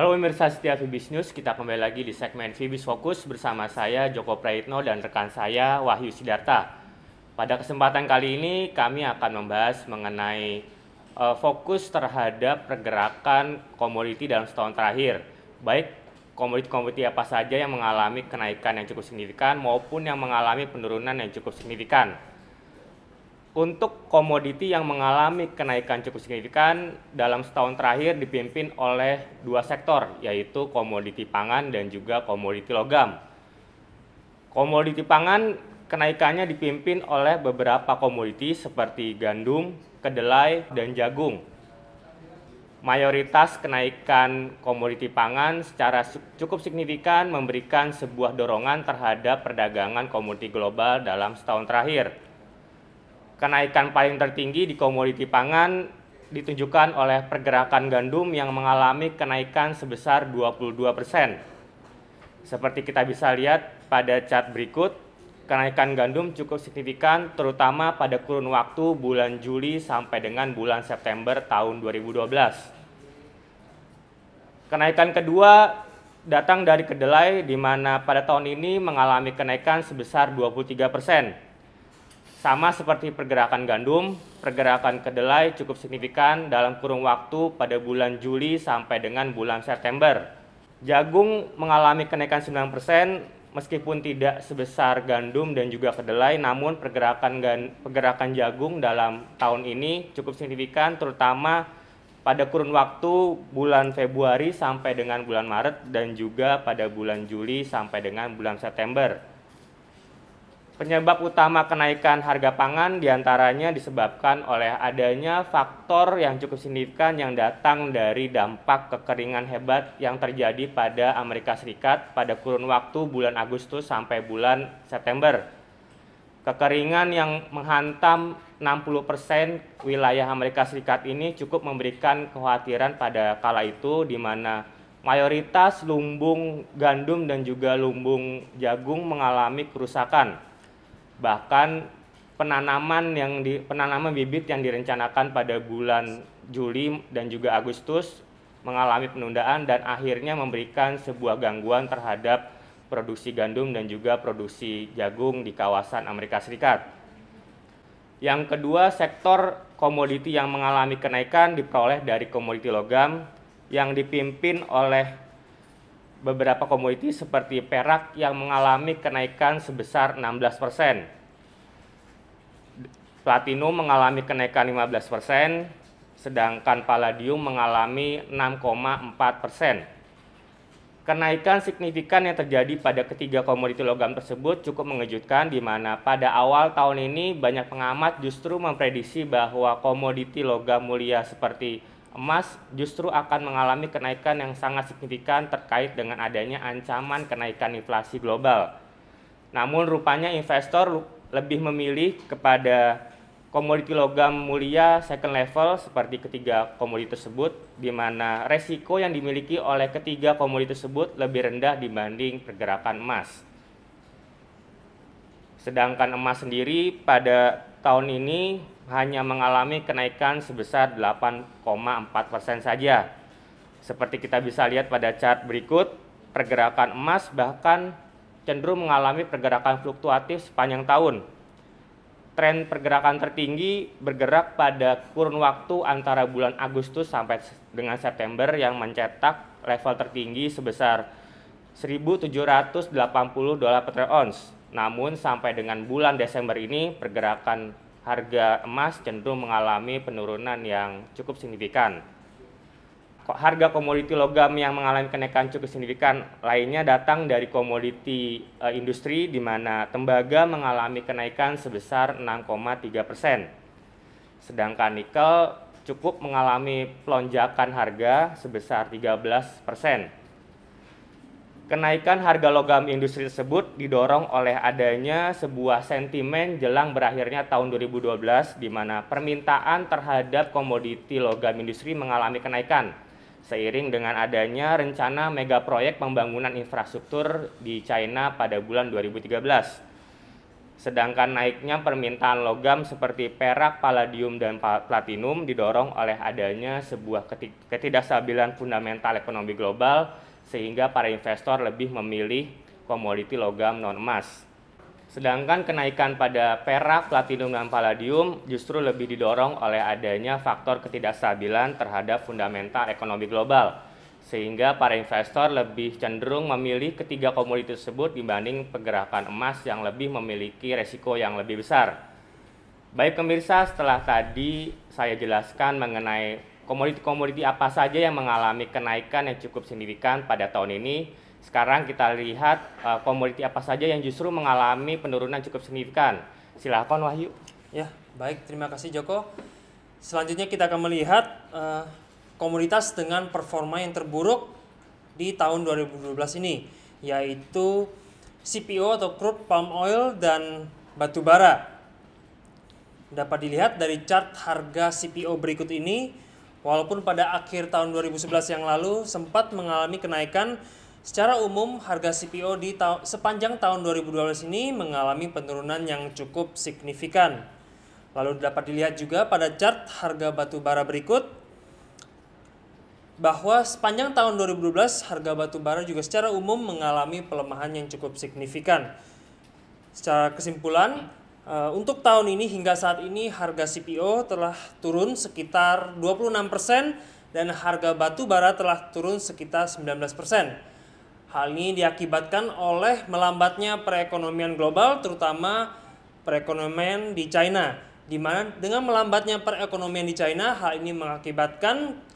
Halo pemirsa setia Fibis News, kita kembali lagi di segmen Fibis Fokus bersama saya Joko Prayitno dan rekan saya Wahyu Sidarta. Pada kesempatan kali ini kami akan membahas mengenai fokus terhadap pergerakan komoditi dalam setahun terakhir. Baik komoditi-komoditi apa saja yang mengalami kenaikan yang cukup signifikan maupun yang mengalami penurunan yang cukup signifikan. Untuk komoditi yang mengalami kenaikan cukup signifikan dalam setahun terakhir dipimpin oleh dua sektor, yaitu komoditi pangan dan juga komoditi logam. Komoditi pangan kenaikannya dipimpin oleh beberapa komoditi seperti gandum, kedelai, dan jagung. Mayoritas kenaikan komoditi pangan secara cukup signifikan memberikan sebuah dorongan terhadap perdagangan komoditi global dalam setahun terakhir. Kenaikan paling tertinggi di komoditi pangan ditunjukkan oleh pergerakan gandum yang mengalami kenaikan sebesar 22%. Seperti kita bisa lihat pada chart berikut, kenaikan gandum cukup signifikan terutama pada kurun waktu bulan Juli sampai dengan bulan September tahun 2012. Kenaikan kedua datang dari kedelai di mana pada tahun ini mengalami kenaikan sebesar 23%. Sama seperti pergerakan gandum, pergerakan kedelai cukup signifikan dalam kurun waktu pada bulan Juli sampai dengan bulan September. Jagung mengalami kenaikan 9% meskipun tidak sebesar gandum dan juga kedelai, namun pergerakan jagung dalam tahun ini cukup signifikan terutama pada kurun waktu bulan Februari sampai dengan bulan Maret dan juga pada bulan Juli sampai dengan bulan September. Penyebab utama kenaikan harga pangan diantaranya disebabkan oleh adanya faktor yang cukup signifikan yang datang dari dampak kekeringan hebat yang terjadi pada Amerika Serikat pada kurun waktu bulan Agustus sampai bulan September. Kekeringan yang menghantam 60% wilayah Amerika Serikat ini cukup memberikan kekhawatiran pada kala itu di mana mayoritas lumbung gandum dan juga lumbung jagung mengalami kerusakan. Bahkan penanaman bibit yang direncanakan pada bulan Juli dan juga Agustus mengalami penundaan dan akhirnya memberikan sebuah gangguan terhadap produksi gandum dan juga produksi jagung di kawasan Amerika Serikat. Yang kedua, sektor komoditi yang mengalami kenaikan diperoleh dari komoditi logam yang dipimpin oleh beberapa komoditi seperti perak yang mengalami kenaikan sebesar 16%. Platinum mengalami kenaikan 15%, sedangkan palladium mengalami 6,4%. Kenaikan signifikan yang terjadi pada ketiga komoditi logam tersebut cukup mengejutkan di mana pada awal tahun ini banyak pengamat justru memprediksi bahwa komoditi logam mulia seperti emas justru akan mengalami kenaikan yang sangat signifikan terkait dengan adanya ancaman kenaikan inflasi global. Namun rupanya investor lebih memilih kepada komoditi logam mulia second level seperti ketiga komoditi tersebut di mana resiko yang dimiliki oleh ketiga komoditi tersebut lebih rendah dibanding pergerakan emas. Sedangkan emas sendiri pada tahun ini hanya mengalami kenaikan sebesar 8,4% saja. Seperti kita bisa lihat pada chart berikut, pergerakan emas bahkan cenderung mengalami pergerakan fluktuatif sepanjang tahun. Tren pergerakan tertinggi bergerak pada kurun waktu antara bulan Agustus sampai dengan September yang mencetak level tertinggi sebesar $1.780 per troy ounce. Namun sampai dengan bulan Desember ini pergerakan harga emas cenderung mengalami penurunan yang cukup signifikan. Harga komoditi logam yang mengalami kenaikan cukup signifikan lainnya datang dari komoditi industri di mana tembaga mengalami kenaikan sebesar 6,3%. Sedangkan nikel cukup mengalami pelonjakan harga sebesar 13%. Kenaikan harga logam industri tersebut didorong oleh adanya sebuah sentimen jelang berakhirnya tahun 2012 di mana permintaan terhadap komoditi logam industri mengalami kenaikan seiring dengan adanya rencana mega proyek pembangunan infrastruktur di China pada bulan 2013. Sedangkan naiknya permintaan logam seperti perak, palladium, dan platinum didorong oleh adanya sebuah ketidakstabilan fundamental ekonomi global sehingga para investor lebih memilih komoditi logam non-emas. Sedangkan kenaikan pada perak, platinum, dan palladium justru lebih didorong oleh adanya faktor ketidakstabilan terhadap fundamental ekonomi global, sehingga para investor lebih cenderung memilih ketiga komoditi tersebut dibanding pergerakan emas yang lebih memiliki resiko yang lebih besar. Baik pemirsa, setelah tadi saya jelaskan mengenai komoditi-komoditi apa saja yang mengalami kenaikan yang cukup signifikan pada tahun ini, sekarang kita lihat komoditi apa saja yang justru mengalami penurunan cukup signifikan. Silakan Wahyu. Ya, baik, terima kasih Joko. Selanjutnya kita akan melihat komoditas dengan performa yang terburuk di tahun 2012 ini, yaitu CPO atau crude palm oil dan batu bara. Dapat dilihat dari chart harga CPO berikut ini, walaupun pada akhir tahun 2011 yang lalu sempat mengalami kenaikan, secara umum harga CPO di sepanjang tahun 2012 ini mengalami penurunan yang cukup signifikan. Lalu dapat dilihat juga pada chart harga batu bara berikut, bahwa sepanjang tahun 2012 harga batu bara juga secara umum mengalami pelemahan yang cukup signifikan. Secara kesimpulan, untuk tahun ini hingga saat ini harga CPO telah turun sekitar 26% dan harga batu bara telah turun sekitar 19%. Hal ini diakibatkan oleh melambatnya perekonomian global, terutama perekonomian di China, di mana dengan melambatnya perekonomian di China, hal ini mengakibatkan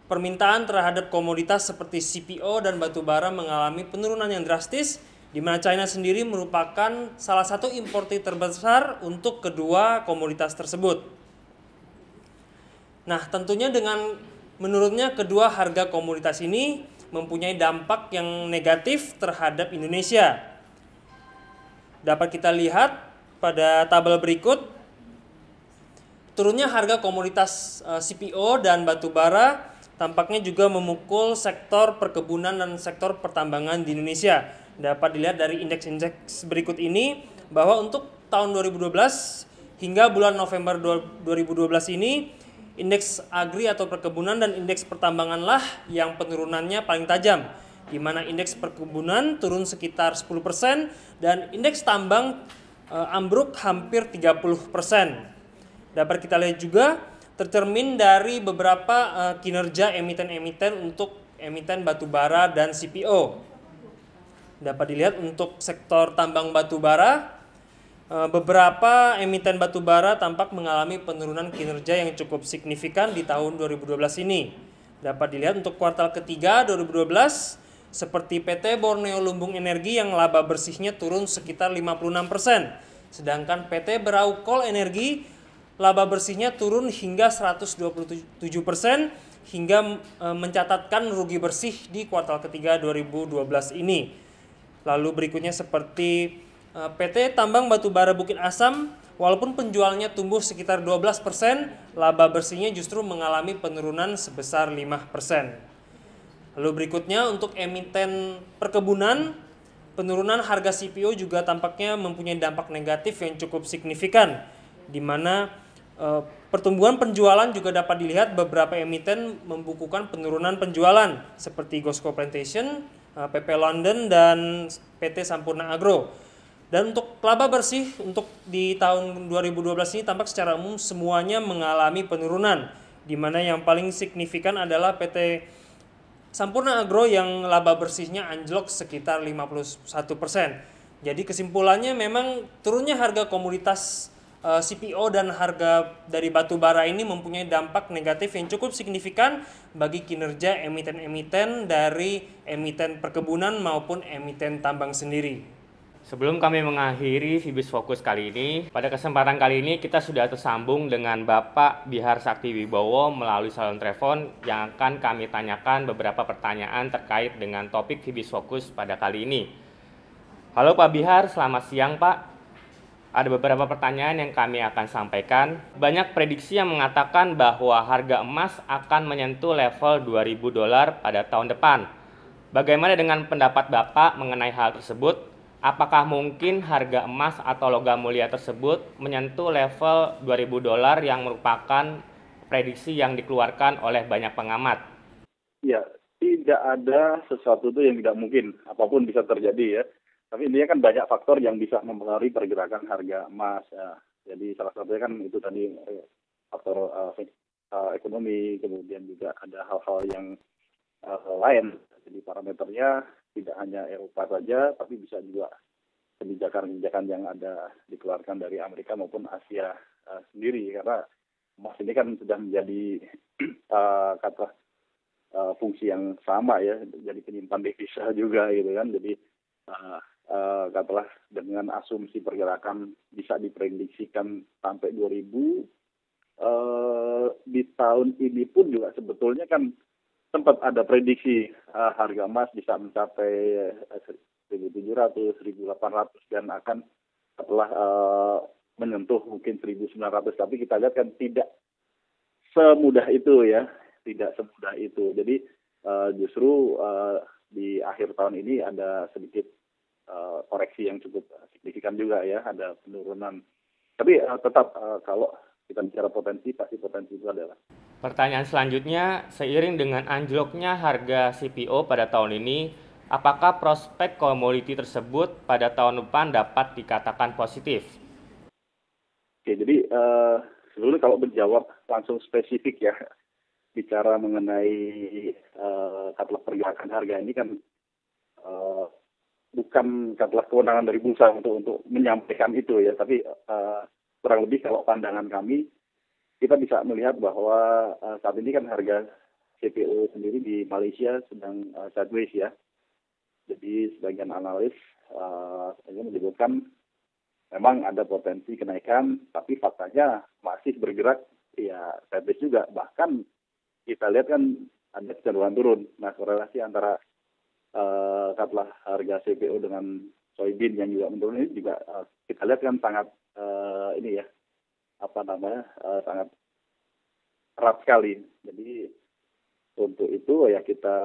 permintaan terhadap komoditas seperti CPO dan batu bara mengalami penurunan yang drastis, di mana China sendiri merupakan salah satu importir terbesar untuk kedua komoditas tersebut. Nah, tentunya dengan menurunnya kedua harga komoditas ini mempunyai dampak yang negatif terhadap Indonesia. Dapat kita lihat pada tabel berikut, turunnya harga komoditas CPO dan batu bara tampaknya juga memukul sektor perkebunan dan sektor pertambangan di Indonesia. Dapat dilihat dari indeks-indeks berikut ini bahwa untuk tahun 2012 hingga bulan November 2012 ini, indeks agri atau perkebunan dan indeks pertambanganlah yang penurunannya paling tajam, di mana indeks perkebunan turun sekitar 10% dan indeks tambang ambruk hampir 30%. Dapat kita lihat juga tercermin dari beberapa kinerja emiten-emiten untuk emiten batu bara dan CPO. Dapat dilihat untuk sektor tambang batu bara, beberapa emiten batu bara tampak mengalami penurunan kinerja yang cukup signifikan di tahun 2012 ini. Dapat dilihat untuk kuartal ketiga 2012, seperti PT Borneo Lumbung Energi yang laba bersihnya turun sekitar 56%, sedangkan PT Berau Coal Energi laba bersihnya turun hingga 127% hingga mencatatkan rugi bersih di kuartal ketiga 2012 ini. Lalu berikutnya seperti PT Tambang Batubara Bukit Asam, walaupun penjualnya tumbuh sekitar 12%, laba bersihnya justru mengalami penurunan sebesar 5%. Lalu berikutnya untuk emiten perkebunan, penurunan harga CPO juga tampaknya mempunyai dampak negatif yang cukup signifikan, di mana pertumbuhan penjualan juga dapat dilihat beberapa emiten membukukan penurunan penjualan seperti Gosco Plantation, PP London, dan PT Sampurna Agro. Dan untuk laba bersih untuk di tahun 2012 ini tampak secara umum semuanya mengalami penurunan, di mana yang paling signifikan adalah PT Sampurna Agro yang laba bersihnya anjlok sekitar 51%. Jadi kesimpulannya memang turunnya harga komoditas CPO dan harga dari batu bara ini mempunyai dampak negatif yang cukup signifikan bagi kinerja emiten-emiten dari emiten perkebunan maupun emiten tambang sendiri. Sebelum kami mengakhiri Fibis Fokus kali ini, pada kesempatan kali ini kita sudah tersambung dengan Bapak Bihar Sakti Wibowo melalui salon telepon yang akan kami tanyakan beberapa pertanyaan terkait dengan topik Fibis Fokus pada kali ini. Halo Pak Bihar, selamat siang Pak. Ada beberapa pertanyaan yang kami akan sampaikan. Banyak prediksi yang mengatakan bahwa harga emas akan menyentuh level $2.000 pada tahun depan. Bagaimana dengan pendapat Bapak mengenai hal tersebut? apakah mungkin harga emas atau logam mulia tersebut menyentuh level $2.000 yang merupakan prediksi yang dikeluarkan oleh banyak pengamat? Ya, tidak ada sesuatu itu yang tidak mungkin, apapun bisa terjadi ya. Tapi intinya kan banyak faktor yang bisa mempengaruhi pergerakan harga emas. Ya. Jadi salah satunya kan itu tadi faktor ekonomi, kemudian juga ada hal-hal yang lain. Jadi parameternya tidak hanya Eropa saja, tapi bisa juga kebijakan-kebijakan yang ada dikeluarkan dari Amerika maupun Asia sendiri. Karena emas ini kan sudah menjadi kata fungsi yang sama ya, jadi penyimpan devisa juga gitu kan. Jadi katakanlah dengan asumsi pergerakan bisa diprediksikan sampai 2000, di tahun ini pun juga sebetulnya kan sempat ada prediksi harga emas bisa mencapai 1.700, 1.800 dan akan setelah menyentuh mungkin 1.900, tapi kita lihat kan tidak semudah itu ya, tidak semudah itu. Jadi justru di akhir tahun ini ada sedikit koreksi yang cukup signifikan juga ya, ada penurunan. Tapi tetap kalau kita bicara potensi, pasti potensi itu adalah. Pertanyaan selanjutnya, seiring dengan anjloknya harga CPO pada tahun ini, apakah prospek komoditi tersebut pada tahun depan dapat dikatakan positif? Oke, jadi sebelumnya kalau menjawab langsung spesifik ya, bicara mengenai katakanlah pergerakan harga ini kan bukan katakanlah kewenangan dari bursa untuk menyampaikan itu ya, tapi kurang lebih kalau pandangan kami, kita bisa melihat bahwa saat ini kan harga CPO sendiri di Malaysia sedang sideways ya. Jadi sebagian analis menyebutkan memang ada potensi kenaikan, tapi faktanya masih bergerak ya sideways juga. Bahkan kita lihat kan ada kecenderungan turun. Nah, korelasi antara katakanlah harga CPO dengan soybean yang juga menurun ini juga kita lihat kan sangat ini ya, sangat erat sekali. Jadi untuk itu ya kita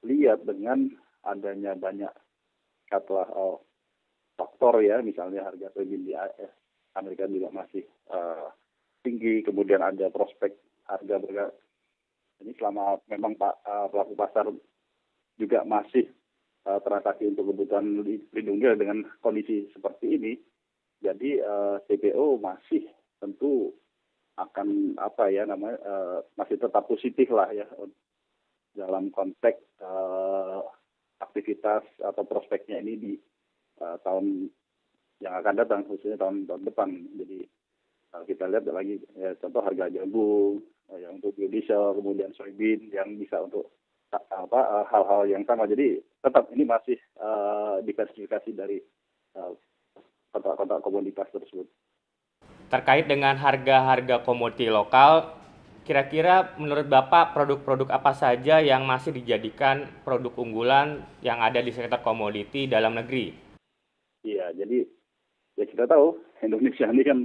lihat dengan adanya banyak katakanlah faktor ya, misalnya harga soybean di Amerika juga masih tinggi, kemudian ada prospek harga bergerak ini selama memang pelaku pasar juga masih transaksi untuk kebutuhan lindung nilai dengan kondisi seperti ini. Jadi CPO masih tentu akan masih tetap positif lah ya dalam konteks aktivitas atau prospeknya ini di tahun yang akan datang, khususnya tahun depan. Jadi kita lihat lagi ya, contoh harga jagung yang untuk biodiesel, kemudian soybean yang bisa untuk hal-hal yang sama. Jadi tetap ini masih diversifikasi dari kotak-kotak komoditas tersebut. Terkait dengan harga-harga komoditi lokal, kira-kira menurut Bapak produk-produk apa saja yang masih dijadikan produk unggulan yang ada di sektor komoditi dalam negeri? Iya, jadi ya kita tahu Indonesia ini kan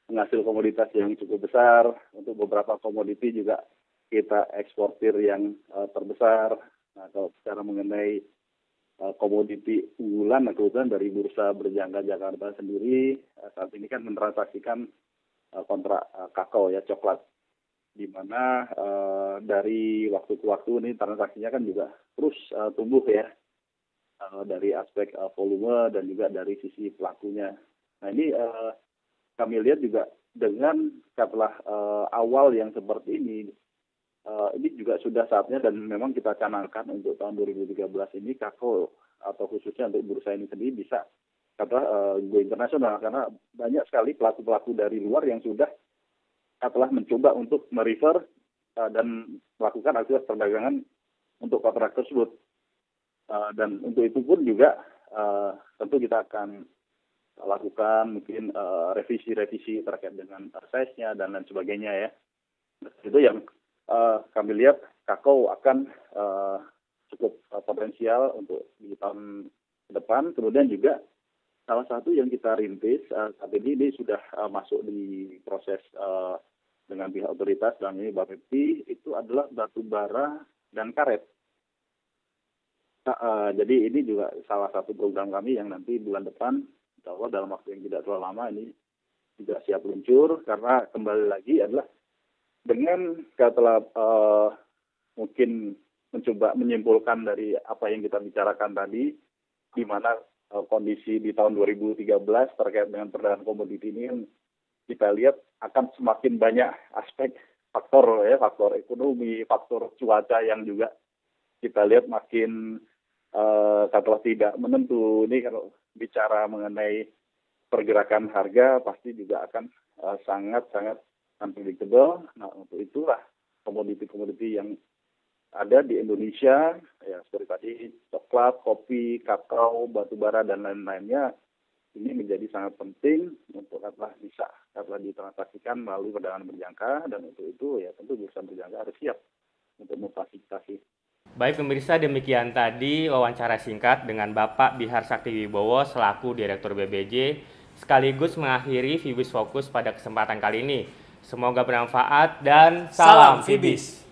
penghasil komoditas yang cukup besar. Untuk beberapa komoditi juga kita eksportir yang terbesar. Nah, kalau bicara mengenai komoditi unggulan, kebetulan dari Bursa Berjangka Jakarta sendiri saat ini kan mentransaksikan kontrak kakao ya, coklat, di mana dari waktu ke waktu ini transaksinya kan juga terus tumbuh ya, dari aspek volume dan juga dari sisi pelakunya. Nah ini kami lihat juga dengan setelah awal yang seperti ini juga sudah saatnya dan memang kita canangkan untuk tahun 2013 ini kakao atau khususnya untuk bursa ini sendiri bisa go internasional, karena banyak sekali pelaku-pelaku dari luar yang sudah telah mencoba untuk merefer dan melakukan aktivitas perdagangan untuk kontrak tersebut. Dan untuk itu pun juga tentu kita akan lakukan mungkin revisi-revisi terkait dengan size-nya dan lain sebagainya ya. Itu yang kami lihat kakao akan cukup potensial untuk di tahun depan. Kemudian juga salah satu yang kita rintis saat ini sudah masuk di proses dengan pihak otoritas dalam ini Bapepti, itu adalah batu bara dan karet. Jadi ini juga salah satu program kami yang nanti bulan depan, insya Allah dalam waktu yang tidak terlalu lama ini juga siap luncur, karena kembali lagi adalah dengan setelah mungkin mencoba menyimpulkan dari apa yang kita bicarakan tadi, di mana kondisi di tahun 2013 terkait dengan perdagangan komoditi ini kan kita lihat akan semakin banyak aspek faktor faktor ekonomi, faktor cuaca yang juga kita lihat makin katakanlah tidak menentu. Ini kalau bicara mengenai pergerakan harga pasti juga akan sangat-sangat unpredictable. Nah, untuk itulah komoditi-komoditi yang ada di Indonesia, ya seperti tadi coklat, kopi, kakao, batu bara dan lain-lainnya, ini menjadi sangat penting untuk bisa ditransaksikan melalui perdagangan berjangka, dan untuk itu ya tentu bursa berjangka harus siap untuk memfasilitasi. Baik pemirsa, demikian tadi wawancara singkat dengan Bapak Bihar Sakti Wibowo selaku Direktur BBJ, sekaligus mengakhiri Fibis Fokus pada kesempatan kali ini. Semoga bermanfaat dan salam Fibis.